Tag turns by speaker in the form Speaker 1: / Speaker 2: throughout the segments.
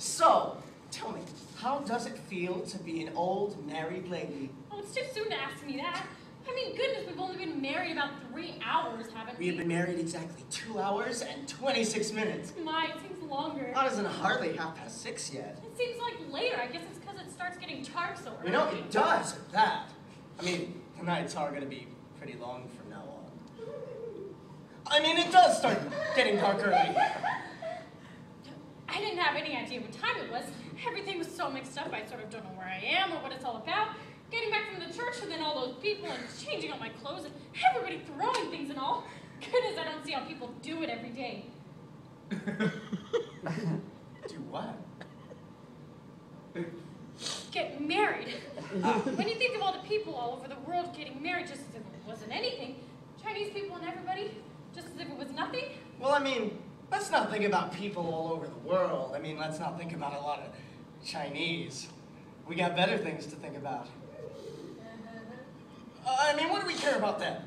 Speaker 1: So, tell me, how does it feel to be an old married lady?
Speaker 2: Oh, it's too soon to ask me that. I mean, goodness, we've only been married about 3 hours, haven't we?
Speaker 1: We have been married exactly 2 hours and 26 minutes.
Speaker 2: My, it seems longer.
Speaker 1: That isn't hardly 6:30 yet.
Speaker 2: It seems like later. I guess it's because it starts getting dark so early.
Speaker 1: You know, it does at that. I mean, the nights are going to be pretty long from now on. I mean, it does start getting dark early.
Speaker 2: I didn't have any idea what time it was. Everything was so mixed up, I sort of don't know where I am or what it's all about. Getting back from the church and then all those people and changing all my clothes and everybody throwing things and all. Goodness, I don't see how people do it every day.
Speaker 1: Do what?
Speaker 2: Get married. When you think of all the people all over the world getting married just as if it wasn't anything, Chinese people and everybody, just as if it was nothing.
Speaker 1: Well, I mean, let's not think about people all over the world. I mean, let's not think about a lot of Chinese. We got better things to think about. I mean, what do we care about them?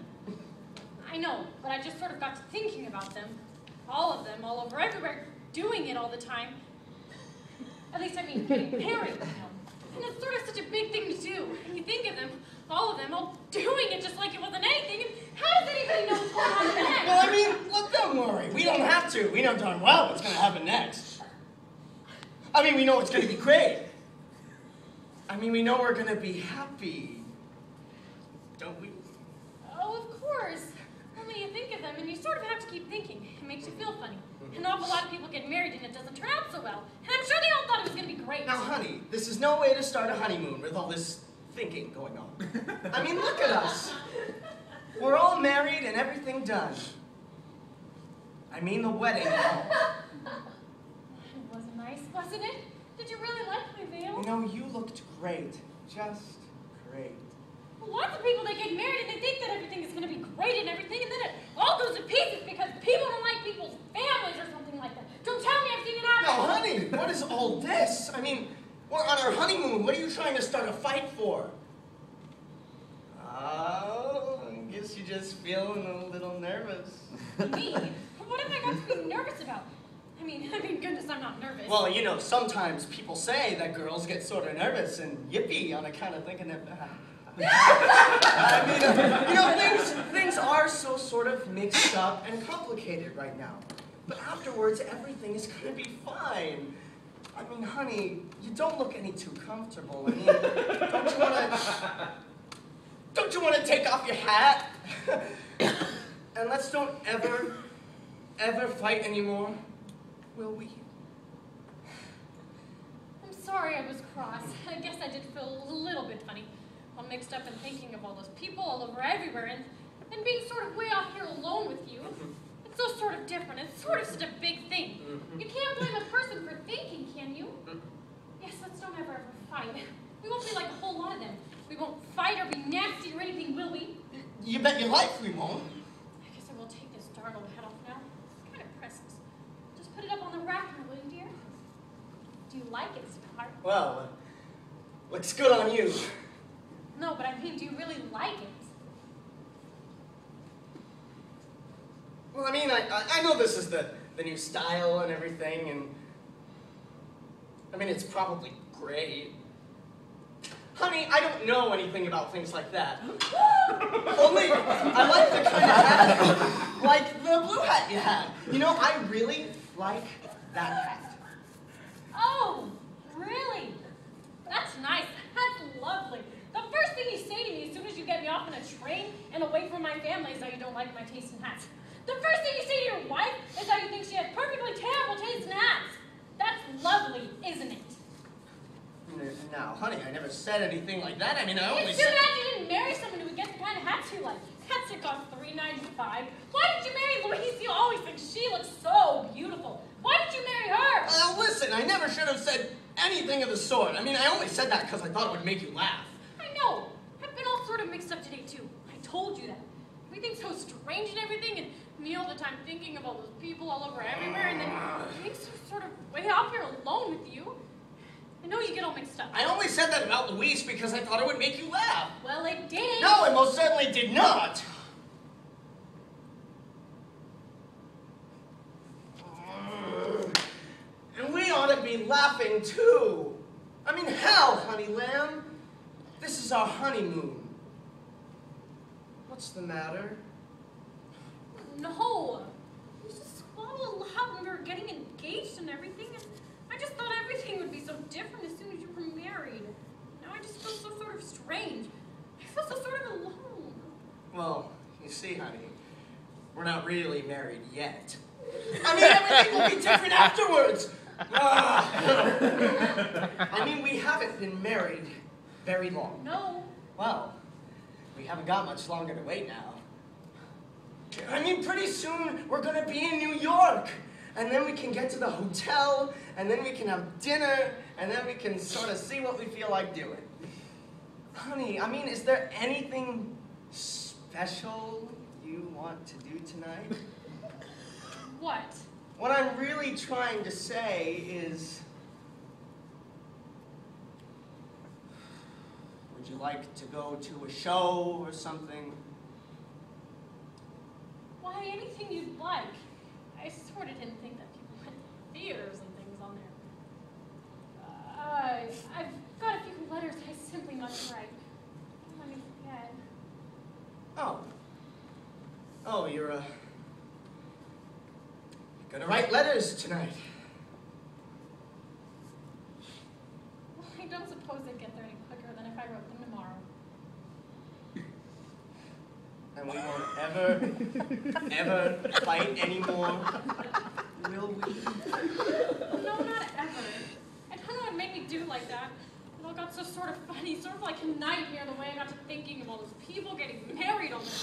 Speaker 2: I know, but I just sort of got to thinking about them. All of them, all over everywhere, doing it all the time. At least, I mean, getting married, you know. And it's sort of such a big thing to do. And you think of them, all doing it just like it wasn't anything. And how does anybody know what's going on next?
Speaker 1: Well, I mean, let them worry. We don't have to. We know darn well what's going to happen next. I mean, we know it's going to be great. I mean, we know we're going to be happy. Don't we?
Speaker 2: Oh, of course. Only you think of them and you sort of have to keep thinking. It makes you feel funny. An awful lot of people get married and it doesn't turn out so well. And I'm sure they all thought it was going to be great.
Speaker 1: Now, honey, this is no way to start a honeymoon with all this thinking going on. I mean, look at us. We're all married and everything done. I mean, the wedding and all.
Speaker 2: It was nice, wasn't it? Did you really like my veil?
Speaker 1: You know, you looked great. Just great.
Speaker 2: Lots of people, they get married and they think that everything is going to be great and everything, and then it all goes to pieces because people don't like people's families or something like that. Don't tell me I've seen it happen.
Speaker 1: Now, honey, what is all this? I mean, we're on our honeymoon. What are you trying to start a fight for? Oh, I guess you're just feeling a little nervous.
Speaker 2: Me? What have I got to be nervous about? I mean, goodness, I'm not nervous.
Speaker 1: Well, you know, sometimes people say that girls get sort of nervous and yippee on account of thinking that... I mean, you know, things are so sort of mixed up and complicated right now. But afterwards, everything is going to be fine. I mean, honey, you don't look any too comfortable. I mean, don't you want to take off your hat? And let's don't ever fight anymore, will we?
Speaker 2: I'm sorry I was cross. I guess I did feel a little bit funny. All mixed up and thinking of all those people all over everywhere and being sort of way off here alone with you. It's so sort of different. It's sort of such a big thing. You can't blame a person for thinking, can you? Yes, let's don't ever fight. We won't be like a whole lot of them. We won't fight or be nasty or anything, will we?
Speaker 1: You bet your life we won't.
Speaker 2: I guess I will take this darn old hat off now. It's kind of precious. Just put it up on the rack now, will you, dear? Do you like it, sweetheart?
Speaker 1: Well, looks good on you.
Speaker 2: No, but I mean, do you really like it?
Speaker 1: Well, I mean, I know this is the new style and everything, and I mean, it's probably great. Honey, I don't know anything about things like that. Only, I like the kind of hat, like the blue hat you had. You know, I really like that hat.
Speaker 2: Oh, really? That's nice. That's lovely. The first thing you say to me as soon as you get me off on a train and away from my family is how you don't like my taste in hats. The first thing you say to your wife is how you think she has perfectly terrible taste in hats. That's lovely, isn't it?
Speaker 1: Now, honey, I never said anything like that. I mean, I only
Speaker 2: It's too
Speaker 1: said...
Speaker 2: bad you didn't marry someone who would get the kind of hats you like. Hats that cost $3.95. Why did you marry Louise? You always think she looks so beautiful. Why did you marry her?
Speaker 1: Listen, I never should have said anything of the sort. I mean, I only said that because I thought it would make you laugh.
Speaker 2: I know. I've been all sort of mixed up today, too. I told you that. Everything's so strange and everything, and me all the time thinking of all those people all over everywhere, and then being so sort of way off here alone with you. I know you get all mixed up.
Speaker 1: I only said that about Louise because I thought it would make you laugh.
Speaker 2: Well, it did.
Speaker 1: No, it most certainly did not. And we ought to be laughing too. I mean, hell, honey lamb. This is our honeymoon. What's the matter?
Speaker 2: No. You just swallowed a lot when we were getting engaged and everything. And I just thought everything would be so different as soon as you were married. Now I just feel so sort of strange. I feel so sort of alone.
Speaker 1: Well, you see, honey, we're not really married yet. I mean, everything will be different afterwards. I mean, we haven't been married very long.
Speaker 2: No.
Speaker 1: Well, we haven't got much longer to wait now. I mean, pretty soon we're gonna be in New York. And then we can get to the hotel, and then we can have dinner, and then we can sort of see what we feel like doing. Honey, I mean, is there anything special you want to do tonight?
Speaker 2: What?
Speaker 1: What I'm really trying to say is, would you like to go to a show or something?
Speaker 2: Why, anything you'd like. I sort of didn't think that people went to theaters and things on there. I've got a few letters I simply must write. Don't let me forget.
Speaker 1: Oh, you're gonna write letters tonight.
Speaker 2: Well, I don't suppose they'd get there any quicker than if I wrote them tomorrow.
Speaker 1: And we won't ever fight anymore, will we?
Speaker 2: No, not ever. I don't know what made me do like that. It all got so sort of funny, sort of like a nightmare, the way I got to thinking of all those people getting married on this